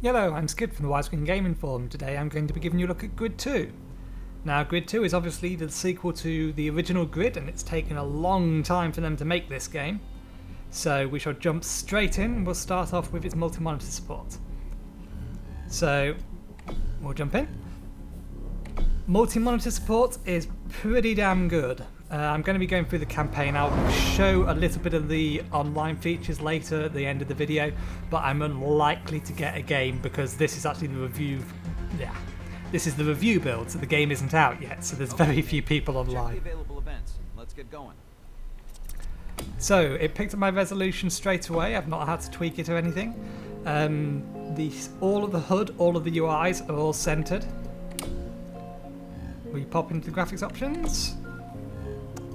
Hello, I'm Skid from the Widescreen Gaming Forum. Today I'm going to be giving you a look at Grid 2. Now, Grid 2 is obviously the sequel to the original Grid, and it's taken a long time for them to make this game. So we shall jump straight in, and we'll start off with its multi-monitor support. So, we'll jump in. Multi-monitor support is pretty damn good. I'm going to be going through the campaign. I'll show a little bit of the online features later at the end of the video, but I'm unlikely to get a game because this is actually the review. Yeah, this is the review build, so the game isn't out yet. So there's very few people online. Check the available events. Let's get going. So it picked up my resolution straight away. I've not had to tweak it or anything. All of the HUD, all of the UIs are all centered. We pop into the graphics options.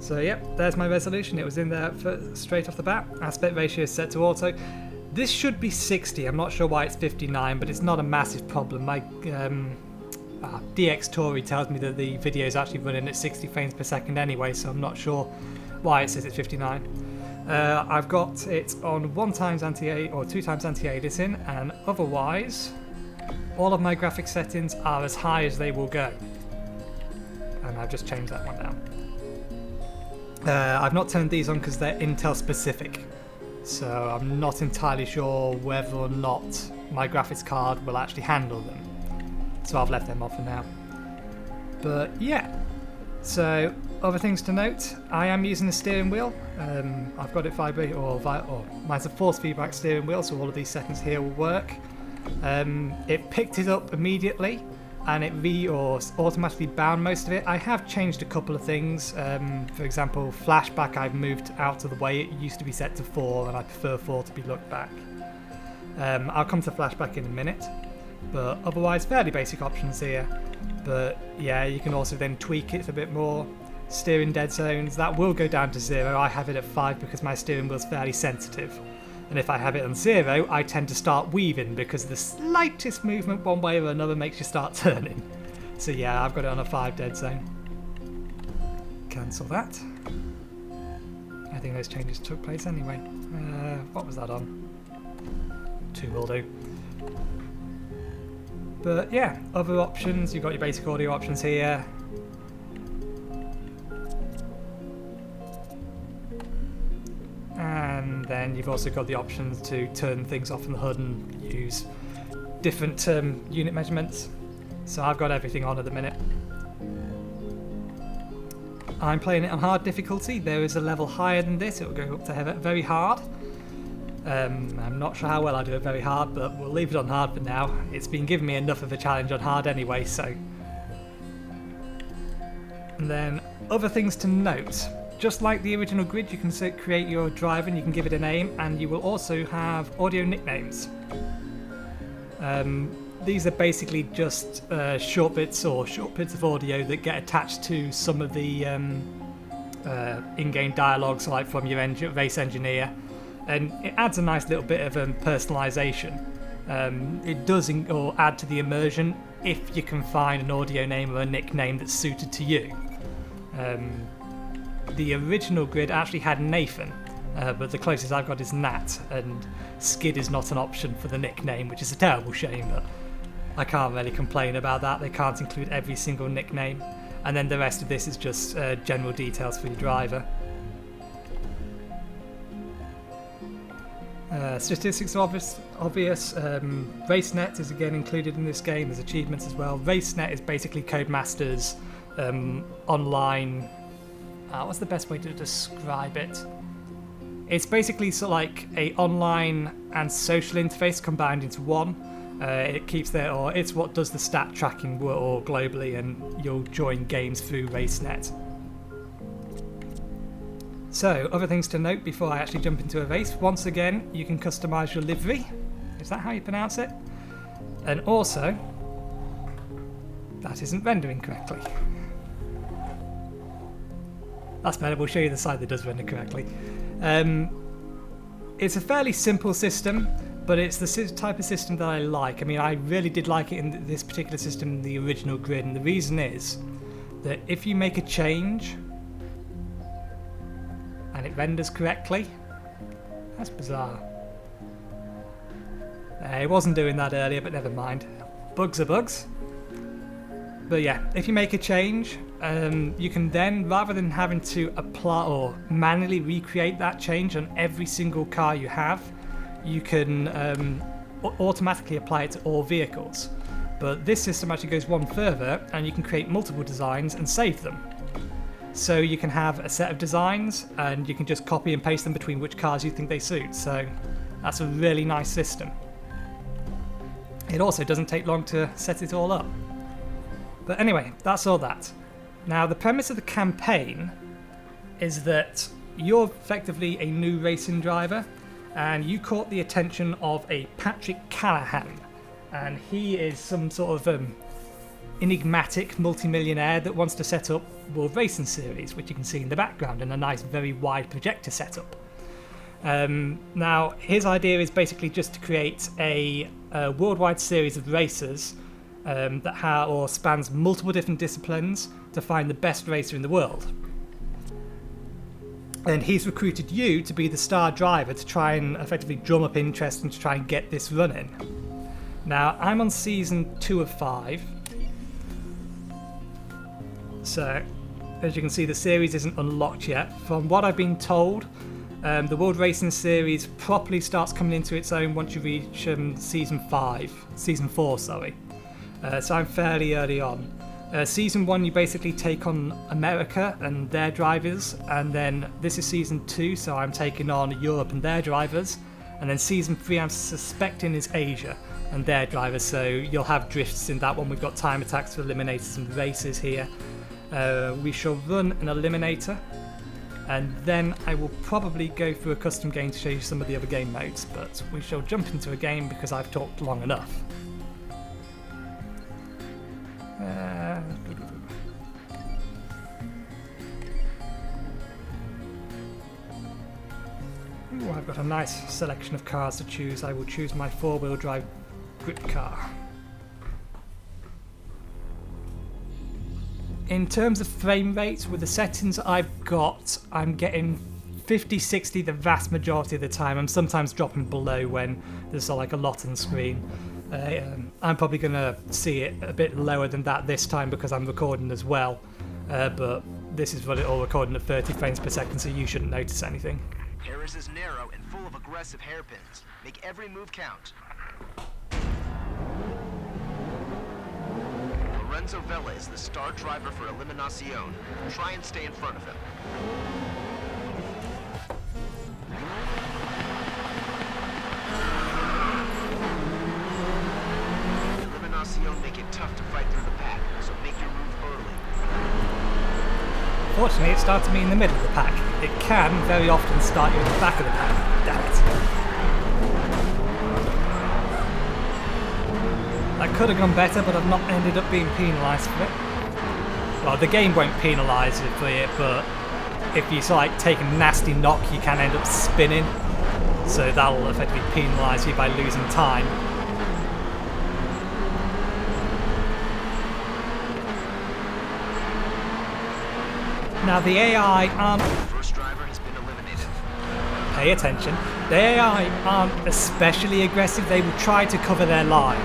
So yep, there's my resolution. It was in there straight off the bat. Aspect ratio is set to auto. This should be 60. I'm not sure why it's 59, but it's not a massive problem. My DX Tory tells me that the video is actually running at 60 frames per second anyway, so I'm not sure why it says it's 59. I've got it on 1x anti-aliasing or 2x anti-aliasing, and otherwise all of my graphics settings are as high as they will go. And I've just changed that one down. I've not turned these on because they're Intel specific, so I'm not entirely sure whether or not my graphics card will actually handle them, so I've left them off for now. But yeah, so other things to note, I am using a steering wheel. I've got it mine's a force feedback steering wheel, so all of these settings here will work. It picked it up immediately and it automatically bound most of it. I have changed a couple of things. For example, flashback I've moved out of the way. It used to be set to 4 and I prefer 4 to be looked back. I'll come to flashback in a minute, but otherwise fairly basic options here. But yeah, you can also then tweak it a bit more. Steering dead zones, that will go down to 0. I have it at 5 because my steering wheel is fairly sensitive. And if I have it on 0, I tend to start weaving because the slightest movement one way or another makes you start turning. So yeah, I've got it on a 5 dead zone. Cancel that. I think those changes took place anyway. What was that on? 2 will do. But yeah, other options, you've got your basic audio options here. And then you've also got the options to turn things off in the HUD and use different unit measurements. So I've got everything on at the minute. I'm playing it on hard difficulty. There is a level higher than this. It will go up to very hard. I'm not sure how well I do it very hard, but we'll leave it on hard for now. It's been giving me enough of a challenge on hard anyway, so. And then other things to note. Just like the original Grid, you can create your driver and you can give it a name, and you will also have audio nicknames. These are basically just short bits of audio that get attached to some of the in-game dialogues, like from your race engineer, and it adds a nice little bit of personalisation. It does add to the immersion if you can find an audio name or a nickname that's suited to you. The original Grid actually had Nathan, but the closest I've got is Nat, and Skid is not an option for the nickname, which is a terrible shame, but I can't really complain about that. They can't include every single nickname, and then the rest of this is just general details for your driver. Statistics are obvious. RaceNet is again included in this game. There's achievements as well. RaceNet is basically Codemasters online. What's the best way to describe it? It's basically sort of like a online and social interface combined into one. It's what does the stat tracking globally, and you'll join games through RaceNet. So, other things to note before I actually jump into a race. Once again, you can customise your livery. Is that how you pronounce it? And also, that isn't rendering correctly. That's better, we'll show you the side that does render correctly. It's a fairly simple system, but it's the type of system that I like. I mean, I really did like it in this particular system in the original Grid, and the reason is that if you make a change and it renders correctly, that's bizarre. It wasn't doing that earlier, but never mind. Bugs are bugs. But yeah, if you make a change, you can then, rather than having to apply or manually recreate that change on every single car you have, you can automatically apply it to all vehicles. But this system actually goes one further, and you can create multiple designs and save them. So you can have a set of designs, and you can just copy and paste them between which cars you think they suit. So that's a really nice system. It also doesn't take long to set it all up. But anyway, that's all that. Now, the premise of the campaign is that you're effectively a new racing driver, and you caught the attention of a Patrick Callahan, and he is some sort of enigmatic multimillionaire that wants to set up World Racing Series, which you can see in the background in a nice, very wide projector setup. Now, his idea is basically just to create a worldwide series of races that spans multiple different disciplines to find the best racer in the world. And he's recruited you to be the star driver to try and effectively drum up interest and to try and get this running. Now, I'm on season 2 of 5. So, as you can see, the series isn't unlocked yet. From what I've been told, the World Racing Series properly starts coming into its own once you reach season 4, sorry. So I'm fairly early on. Season 1, you basically take on America and their drivers, and then this is season 2, so I'm taking on Europe and their drivers, and then season 3 I'm suspecting is Asia and their drivers, so you'll have drifts in that one. We've got time attacks for eliminators and races here. We shall run an eliminator, and then I will probably go through a custom game to show you some of the other game modes, but we shall jump into a game because I've talked long enough. Ooh, I've got a nice selection of cars to choose. I will choose my 4-wheel drive grip car. In terms of frame rate, with the settings I've got, I'm getting 50-60 the vast majority of the time. I'm sometimes dropping below when there's like a lot on screen. I'm probably going to see it a bit lower than that this time because I'm recording as well, but this is all recording at 30 frames per second, so you shouldn't notice anything. Paris is narrow and full of aggressive hairpins. Make every move count. Lorenzo Vela is the star driver for Eliminacion. Try and stay in front of him. Eliminacion make it tough to fight through the pack, so make your move early. Fortunately, it started me in the middle of the pack. It can very often start you at the back of the pack. Damn it. That could have gone better, but I've not ended up being penalised for it. Well, the game won't penalise you for it, but if you take a nasty knock, you can end up spinning. So that'll effectively penalise you by losing time. Now the AI aren't... First driver has been eliminated. Pay attention. The AI aren't especially aggressive. They will try to cover their line.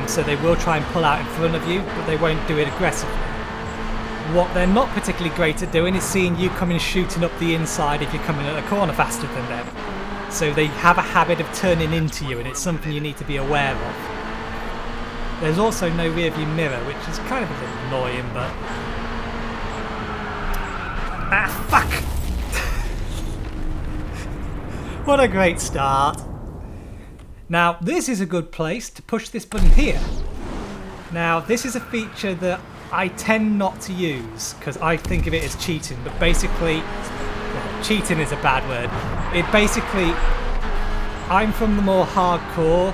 So they will try and pull out in front of you, but they won't do it aggressively. What they're not particularly great at doing is seeing you coming shooting up the inside if you're coming at a corner faster than them. So they have a habit of turning into you, and it's something you need to be aware of. There's also no rear view mirror, which is kind of a little annoying, but... Ah, fuck! What a great start. Now, this is a good place to push this button here. Now, this is a feature that I tend not to use because I think of it as cheating, but basically, well, cheating is a bad word. It basically, I'm from the more hardcore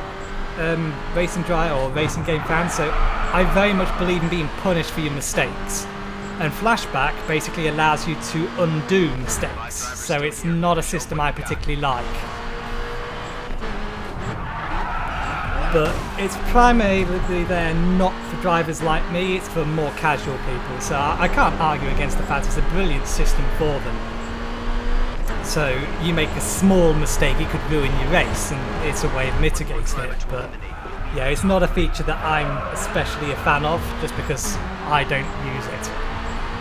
racing driver or racing game fan, so I very much believe in being punished for your mistakes. And flashback basically allows you to undo mistakes, so it's not a system I particularly like. But it's primarily there not for drivers like me, it's for more casual people, so I can't argue against the fact it's a brilliant system for them. So you make a small mistake, it could ruin your race, and it's a way of mitigating it. But yeah, it's not a feature that I'm especially a fan of, just because I don't use it.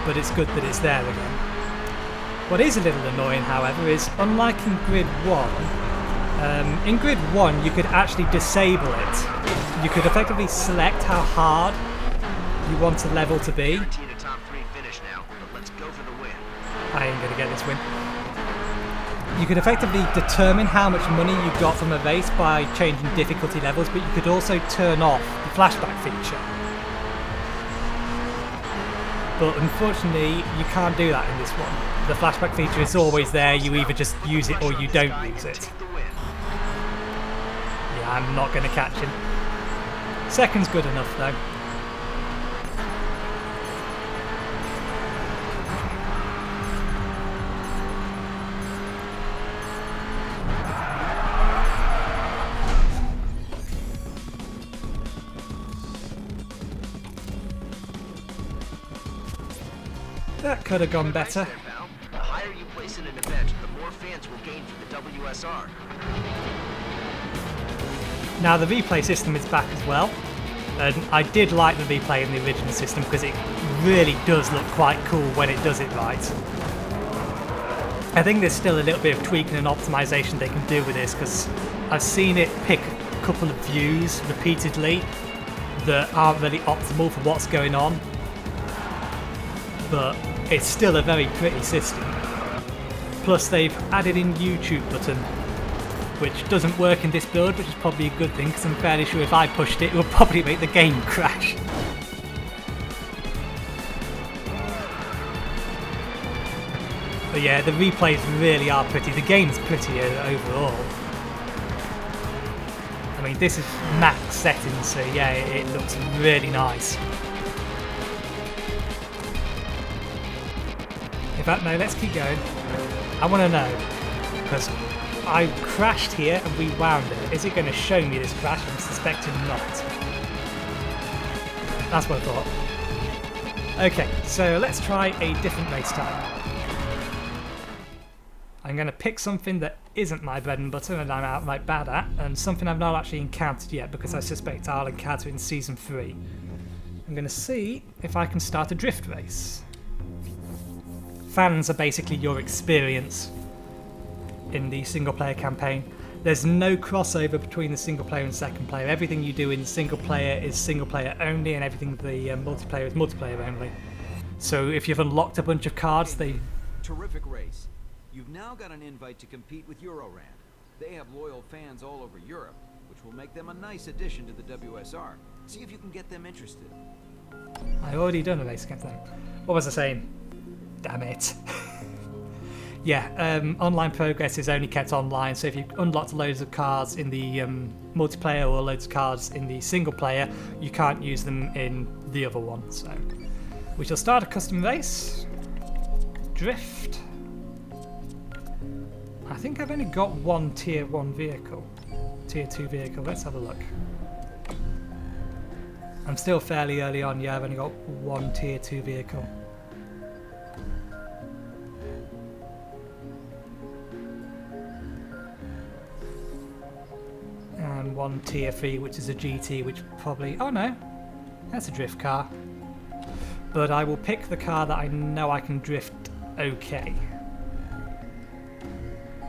But it's good that it's there again. What is a little annoying, however, is unlike in Grid 1, in Grid 1 you could actually disable it. You could effectively select how hard you want a level to be. Guaranteed a top 3 finish now, but let's go for the win. I ain't gonna get this win. You could effectively determine how much money you got from a race by changing difficulty levels, but you could also turn off the flashback feature. But unfortunately, you can't do that in this one. The flashback feature is always there, you either just use it or you don't use it. Yeah, I'm not going to catch him. Second's good enough though. That could have gone better. The higher you place in an event, the more fans will gain for the WSR. Now the replay system is back as well, and I did like the replay in the original system because it really does look quite cool when it does it right. I think there's still a little bit of tweaking and optimization they can do with this, because I've seen it pick a couple of views repeatedly that aren't really optimal for what's going on, but it's still a very pretty system. Plus they've added in YouTube button, which doesn't work in this build, which is probably a good thing because I'm fairly sure if I pushed it, it would probably make the game crash. But yeah, the replays really are pretty. The game's prettier overall. I mean, this is max settings, so yeah, it looks really nice. In fact, no, let's keep going. I want to know, because I crashed here and rewound it. Is it going to show me this crash? I'm suspecting not. That's what I thought. Okay, so let's try a different race type. I'm going to pick something that isn't my bread and butter and I'm outright bad at, and something I've not actually encountered yet because I suspect I'll encounter it in Season 3. I'm going to see if I can start a drift race. Fans are basically your experience in the single player campaign. There's no crossover between the single player and second player. Everything you do in single player is single player only, and everything the multiplayer is multiplayer only. So if you've unlocked a bunch of cards, they... Terrific race. You've now got an invite to compete with Euroran. They have loyal fans all over Europe, which will make them a nice addition to the WSR. See if you can get them interested. I already done a race against them. What was I saying? Damn it. Yeah, online progress is only kept online, so if you've unlocked loads of cards in the multiplayer or loads of cards in the single player, you can't use them in the other one. So we shall start a custom race. Drift. I think I've only got one tier 1 vehicle. Tier 2 vehicle, let's have a look. I'm still fairly early on, yeah, I've only got one tier 2 vehicle. And one tier 3, which is a GT, which probably... oh no, that's a drift car. But I will pick the car that I know I can drift okay.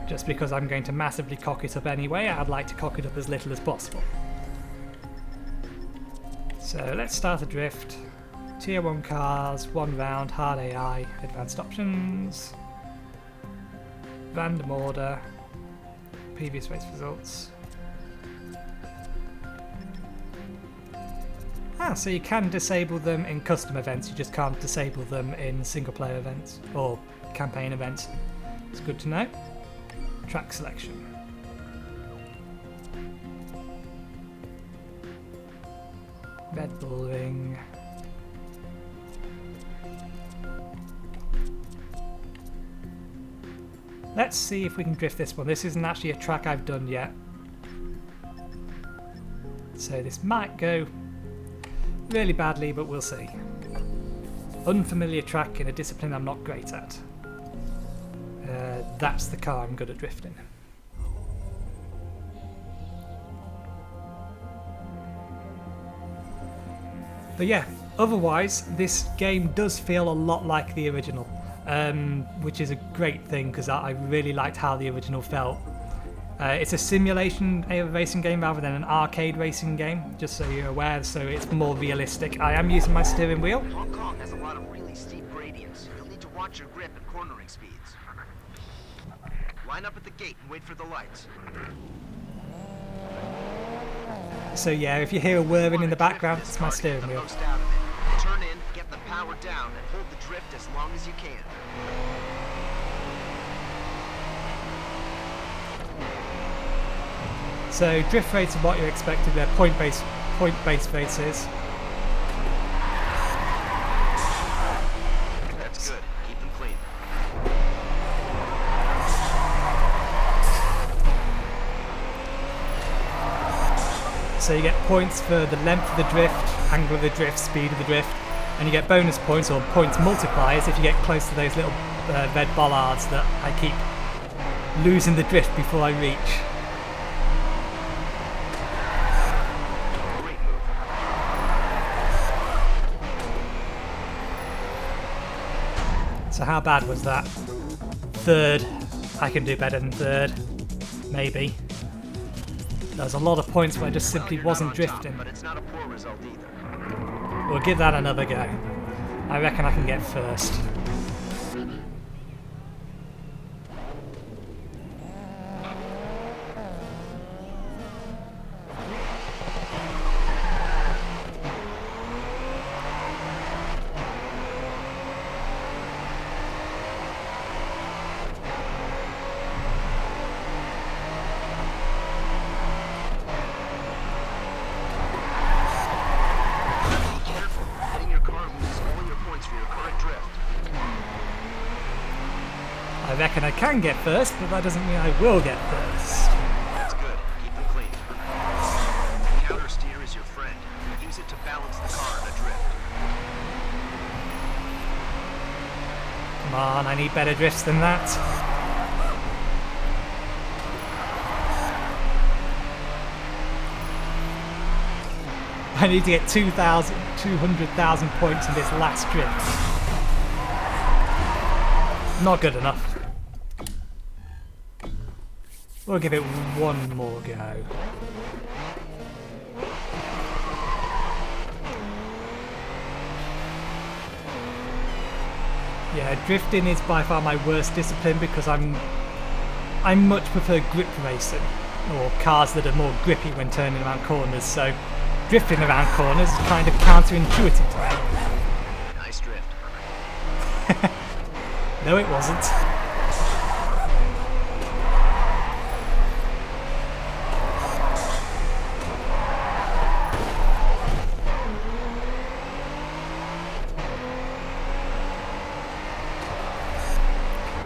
Just because I'm going to massively cock it up anyway, I'd like to cock it up as little as possible. So let's start a drift. Tier 1 cars, 1 round, hard AI, advanced options, random order, previous race results. Ah, so you can disable them in custom events, you just can't disable them in single player events or campaign events. It's good to know. Track selection. Red Bull Ring. Let's see if we can drift this one. This isn't actually a track I've done yet. So this might go really badly, but we'll see. Unfamiliar track in a discipline I'm not great at. That's the car I'm good at drifting. But yeah, otherwise, this game does feel a lot like the original, which is a great thing because I really liked how the original felt. It's a simulation racing game rather than an arcade racing game, just so you're aware, so it's more realistic. I am using my steering wheel. Hong Kong has a lot of really steep gradients. You'll need to watch your grip and cornering speeds. Line up at the gate and wait for the lights. So yeah, if you hear a whirring in the background, it's my steering wheel. Turn in, get the power down, and hold the drift as long as you can. So drift rates are what you're expected. They're point-based races. That's good. Keep them clean. So you get points for the length of the drift, angle of the drift, speed of the drift, and you get bonus points or points multipliers if you get close to those little red bollards that I keep losing the drift before I reach. So how bad was that? Third. I can do better than third. Maybe. There's a lot of points where I just simply wasn't drifting. But it's not a poor result either. We'll give that another go. I reckon I can get first. I reckon I can get first, but that doesn't mean I will get first. That's good. Keep them clean. Counter steer is your friend. Use it to balance the car on a drift. Come on, I need better drifts than that. I need to get 200,000 points in this last drift. Not good enough. We'll give it one more go. Yeah, drifting is by far my worst discipline because I much prefer grip racing, or cars that are more grippy when turning around corners, so drifting around corners is kind of counterintuitive to me. Nice drift. No, it wasn't.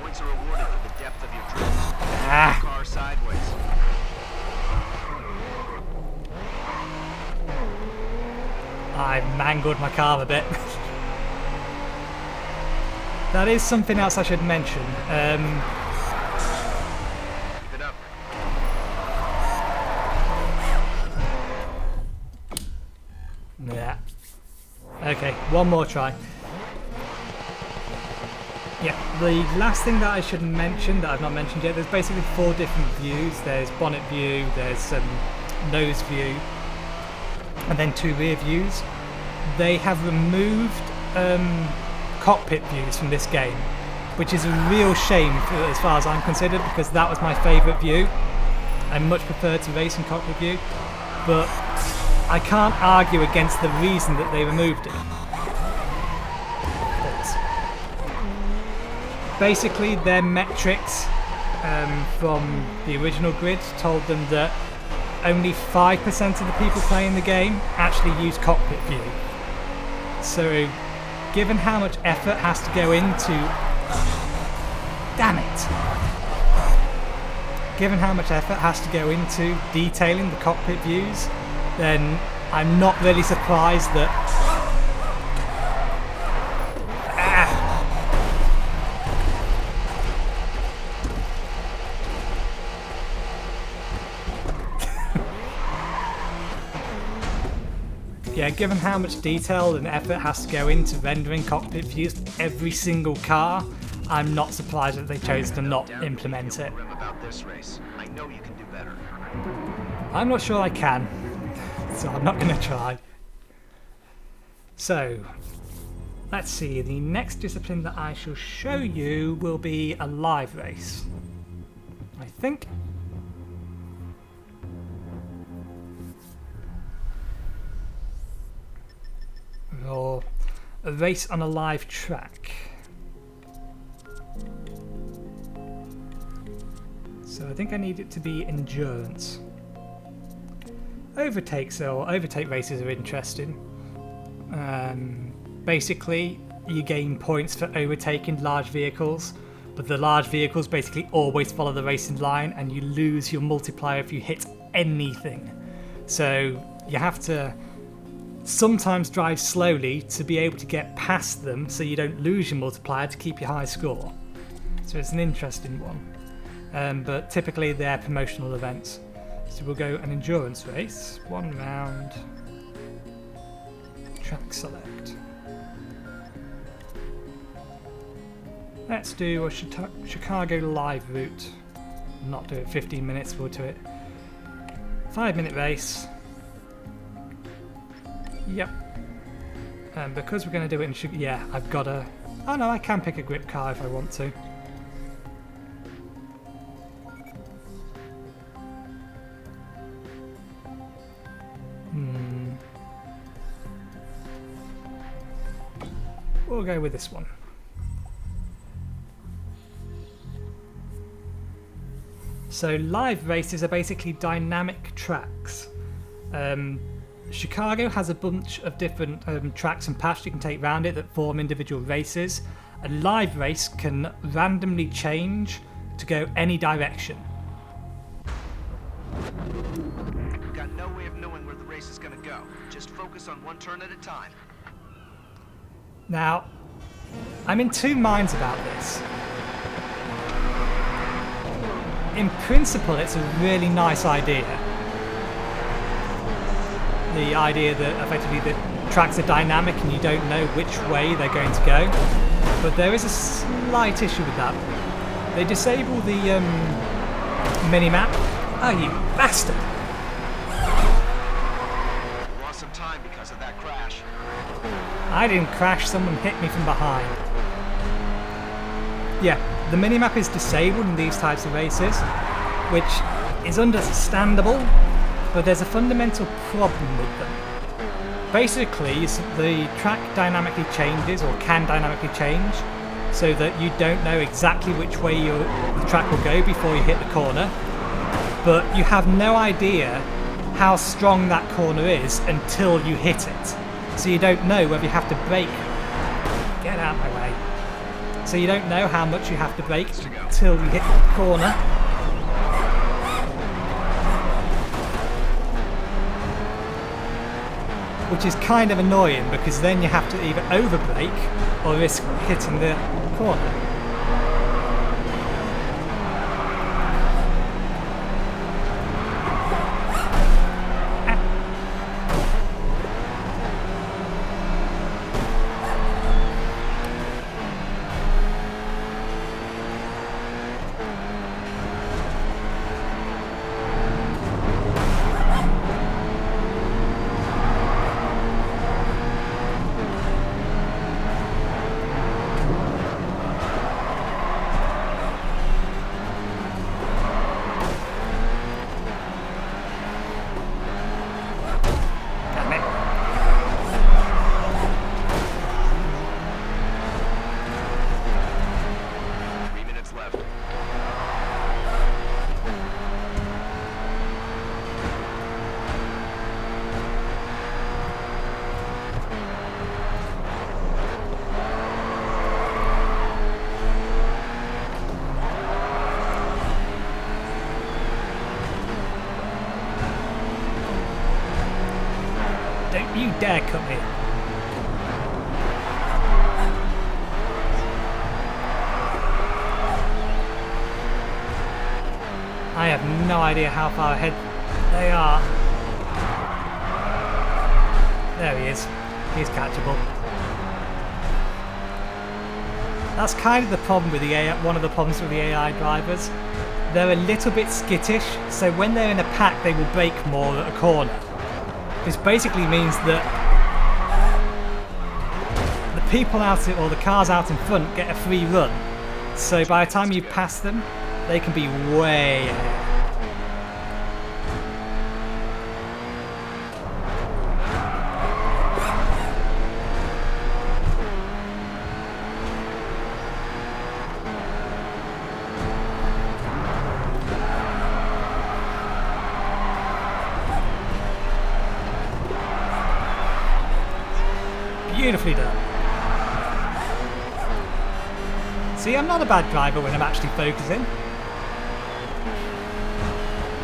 Points are awarded for the depth of your drift. Car sideways. I've mangled my car a bit. That is something else I should mention. Keep it up. Yeah. Okay, one more try. Yeah, the last thing that I should mention that I've not mentioned yet, there's basically 4 different views. There's bonnet view, there's nose view, and then 2 rear views. They have removed cockpit views from this game, which is a real shame as far as I'm considered, because that was my favourite view. I much prefer to race in cockpit view, but I can't argue against the reason that they removed it. Basically, their metrics from the original grid told them that only 5% of the people playing the game actually use cockpit view. So, given how much effort has to go into... Damn it! Given how much effort has to go into detailing the cockpit views, then I'm not really surprised that... yeah, given how much detail and effort has to go into rendering cockpit views for every single car, I'm not surprised that they chose to not implement it. About this race. I know you can do better. I'm not sure I can, so I'm not going to try. So, let's see, the next discipline that I shall show you will be a live race, I think. Or a race on a live track. So I think I need it to be endurance. Overtakes or overtake races are interesting. Basically, you gain points for overtaking large vehicles, but the large vehicles basically always follow the racing line, and you lose your multiplier if you hit anything. So you have to sometimes drive slowly to be able to get past them so you don't lose your multiplier to keep your high score. So it's an interesting one. But typically they're promotional events. So we'll go an endurance race, 1 round, track select. Let's do a Chicago live route. Not do it 15 minutes, we'll do it 5-minute race. Yep. And because we're going to do it in Chicago, yeah, I've got a... Oh no, I can pick a grip car if I want to. We'll go with this one. So live races are basically dynamic tracks. Chicago has a bunch of different tracks and paths you can take around it that form individual races. A live race can randomly change to go any direction. Got no way of knowing where the race is gonna go. Just focus on one turn at a time. Now, I'm in two minds about this. In principle, it's a really nice idea. The idea that effectively the tracks are dynamic and you don't know which way they're going to go. But there is a slight issue with that. They disable the mini-map. Oh, you bastard! You lost some time because of that crash. I didn't crash, someone hit me from behind. Yeah, the minimap is disabled in these types of races, which is understandable, but there's a fundamental problem with them. Basically, the track dynamically changes, or can dynamically change, so that you don't know exactly which way the track will go before you hit the corner, but you have no idea how strong that corner is until you hit it. So you don't know whether you have to brake. Get out of my way. So you don't know how much you have to brake until you hit the corner. Which is kind of annoying because then you have to either overbrake or risk hitting the corner. You dare come here. I have no idea how far ahead they are. There he is. He's catchable. That's kind of the problem with the AI, one of the problems with the AI drivers. They're a little bit skittish, so when they're in a pack they will brake more at a corner. This basically means that the people out or the cars out in front get a free run. So by the time you pass them, they can be way ahead. Beautifully done. See, I'm not a bad driver when I'm actually focusing.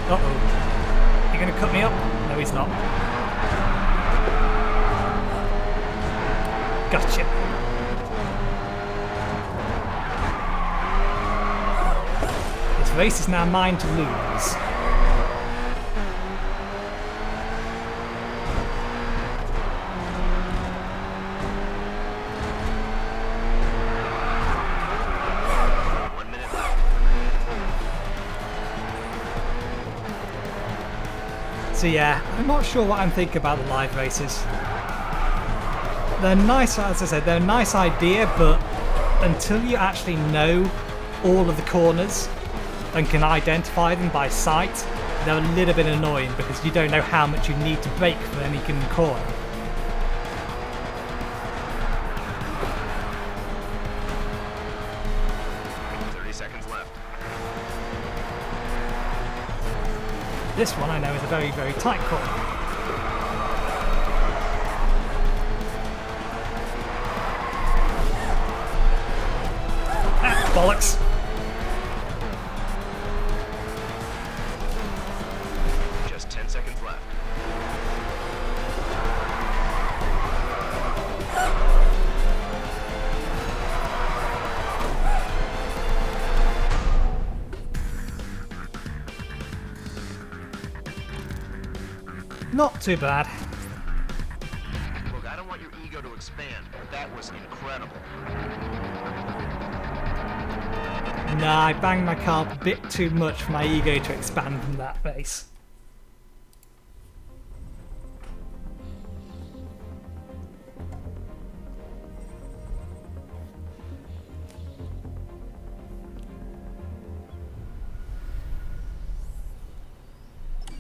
Uh-oh. You gonna cut me up? No, he's not. Gotcha. This race is now mine to lose. So yeah, I'm not sure what I'm thinking about the live races. They're nice, as I said, they're a nice idea, but until you actually know all of the corners and can identify them by sight, they're a little bit annoying because you don't know how much you need to brake for any given corner. This one I know is a very, very tight corner. Ah, bollocks! Just 10 seconds left. Not too bad. Look, I don't want your ego to expand, but that was incredible. Nah, I banged my car a bit too much for my ego to expand from that race.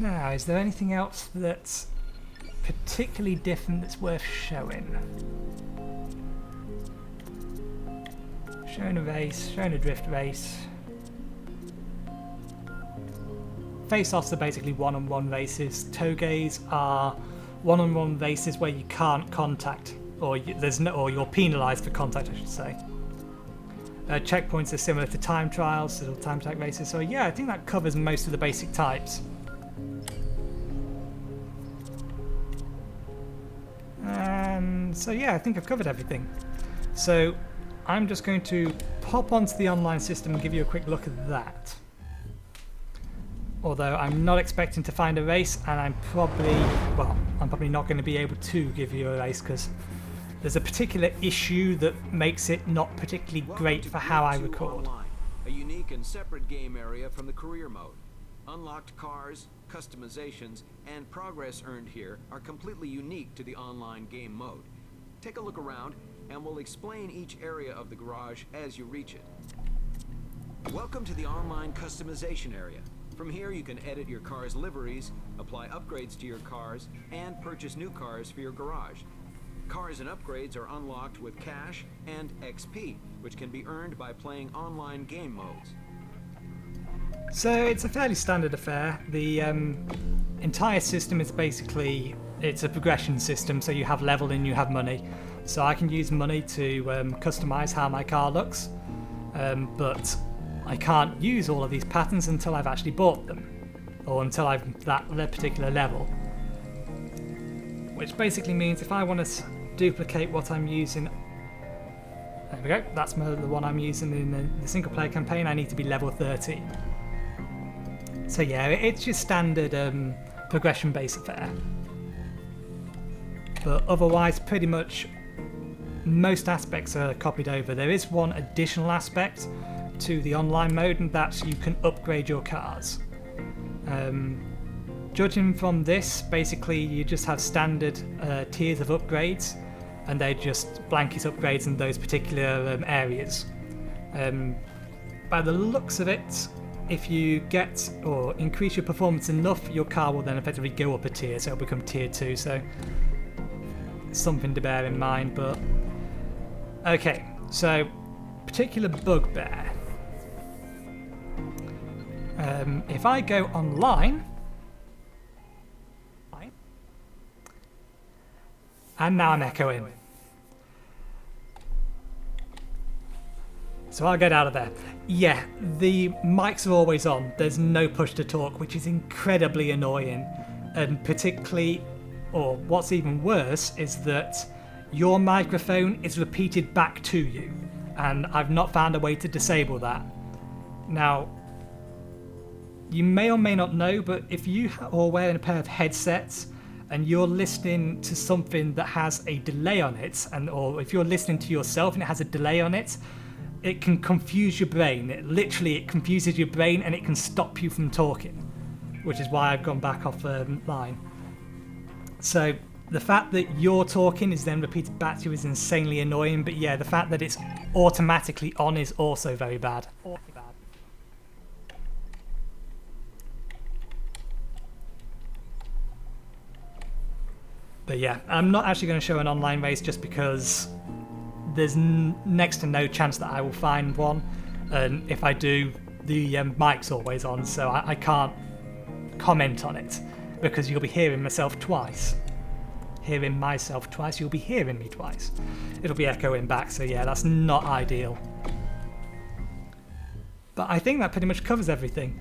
Now, is there anything else that's particularly different that's worth showing? Showing a race, showing a drift race. Face-offs are basically one-on-one races. Togeys are one-on-one races where you can't contact, or you're penalised for contact, I should say. Checkpoints are similar to time trials, little time attack races. So yeah, I think that covers most of the basic types. So yeah, I think I've covered everything. So I'm just going to pop onto the online system and give you a quick look at that. Although I'm not expecting to find a race, and I'm probably not going to be able to give you a race because there's a particular issue that makes it not particularly great for how I record. Online, a unique and separate game area from the career mode. Unlocked cars, customizations, and progress earned here are completely unique to the online game mode. Take a look around, and we'll explain each area of the garage as you reach it. Welcome to the online customization area. From here you can edit your car's liveries, apply upgrades to your cars, and purchase new cars for your garage. Cars and upgrades are unlocked with cash and XP, which can be earned by playing online game modes. So it's a fairly standard affair. The entire system is basically, it's a progression system, so you have level and you have money. So I can use money to customize how my car looks, but I can't use all of these patterns until I've actually bought them, or until I've that particular level. Which basically means if I want to duplicate what I'm using, there we go, that's the one I'm using in the single player campaign, I need to be level 13. So yeah, it's your standard progression based affair. but otherwise pretty much most aspects are copied over. There is one additional aspect to the online mode, and that's you can upgrade your cars. Judging from this, basically you just have standard tiers of upgrades, and they're just blanket upgrades in those particular areas. By the looks of it, if you get or increase your performance enough, your car will then effectively go up a tier, so it'll become tier 2, so something to bear in mind. But okay, so particular bugbear. If I go online, and now I'm echoing. So I'll get out of there. Yeah, the mics are always on. There's no push to talk, which is incredibly annoying. And particularly, or what's even worse, is that your microphone is repeated back to you. And I've not found a way to disable that. Now, you may or may not know, but if you are wearing a pair of headsets and you're listening to something that has a delay on it, or if you're listening to yourself and it has a delay on it, it can confuse your brain. It confuses your brain and it can stop you from talking, which is why I've gone back off line. So the fact that you're talking is then repeated back to you is insanely annoying, but yeah, the fact that it's automatically on is also very bad. But yeah, I'm not actually going to show an online race just because there's next to no chance that I will find one, and if I do, the mic's always on, so I can't comment on it because you'll be hearing myself twice. Hearing myself twice, you'll be hearing me twice. It'll be echoing back, so yeah, that's not ideal. But I think that pretty much covers everything.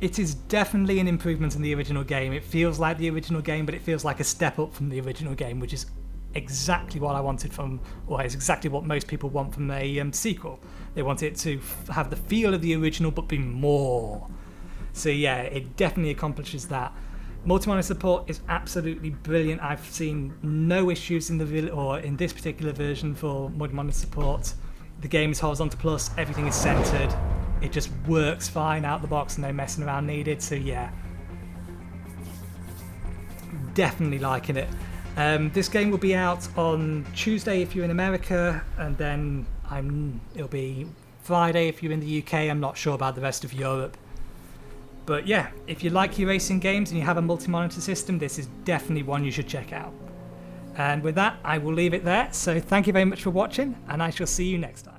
It is definitely an improvement in the original game. It feels like the original game, but it feels like a step up from the original game, which is exactly what I wanted from, or is exactly what most people want from a sequel. They want it to have the feel of the original, but be more. So yeah, it definitely accomplishes that. Multi-monitor support is absolutely brilliant. I've seen no issues in this particular version for multi-monitor support. The game is horizontal plus, everything is centered. It just works fine out the box, no messing around needed. So yeah, definitely liking it. This game will be out on Tuesday if you're in America, and then it'll be Friday if you're in the UK. I'm not sure about the rest of Europe. But yeah, if you like your racing games and you have a multi-monitor system, this is definitely one you should check out. And with that, I will leave it there. So thank you very much for watching, and I shall see you next time.